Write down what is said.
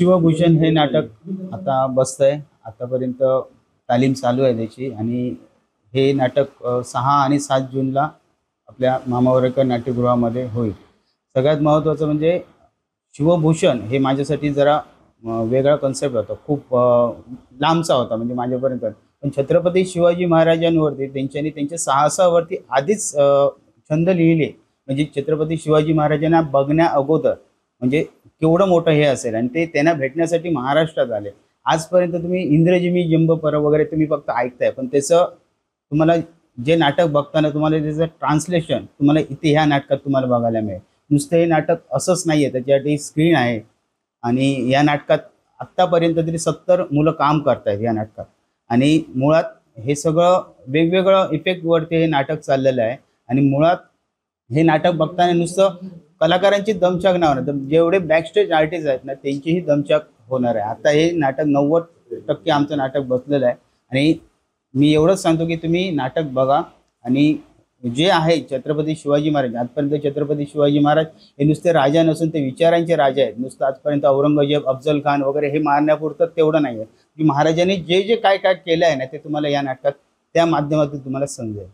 शिवभूषण हे नाटक आता बसतंय। आतापर्यंत तालीम चालू आहे त्याची आणि हे नाटक 6 आणि 7 जूनला आपल्या मामावरकर नाट्यगृहामध्ये होईल। सगळ्यात महत्त्वाचं म्हणजे शिवभूषण हे माझ्यासाठी जरा वेगळा कन्सेप्ट होता, खूप लांबचा होता म्हणजे माझ्यापर्यंत। पण छत्रपती शिवाजी महाराजांवरती त्यांच्या साहसावरती आधीच छंद लिहिले, म्हणजे छत्रपती शिवाजी महाराजांना बघण्या अगोदर म्हणजे केवढं मोठं हे असेल आणि ते त्यांना भेटण्यासाठी महाराष्ट्रात आले। आजपर्यंत तुम्ही इंद्रजिमी जंबपर वगैरे तुम्ही फक्त ऐकताय, पण त्याचं तुम्हाला जे नाटक बघताना तुम्हाला त्याचं ट्रान्सलेशन तुम्हाला इथे ह्या नाटकात तुम्हाला बघायला मिळेल। नुसतं हे नाटक असंच नाही आहे, त्याच्यासाठी स्क्रीन आहे आणि या नाटकात आत्तापर्यंत तरी 70 मुलं काम करत आहेत या नाटकात। आणि मुळात हे सगळं वेगवेगळं इफेक्टवरती हे नाटक चाललेलं आहे आणि मुळात हे नाटक बघताना नुसतं कलाकारांची दमछाक नाही होणार, तर जेवढे बॅकस्टेज आर्टिस्ट आहेत ना त्यांचीही दमछाक होणार आहे। आता हे नाटक 90% आमचं नाटक बसलेलं आहे आणि मी एवढंच सांगतो की तुम्ही नाटक बघा। आणि जे आहे छत्रपती शिवाजी महाराज, आजपर्यंत छत्रपती शिवाजी महाराज हे नुसते राजा नसून ते विचारांचे राजा आहेत। नुसतं आजपर्यंत औरंगजेब, अफजल खान वगैरे हे मारण्यापुरतं तेवढं नाही आहे, की महाराजांनी जे जे काय काय केलं आहे ना ते तुम्हाला या नाटकात त्या माध्यमातून तुम्हाला समजेल।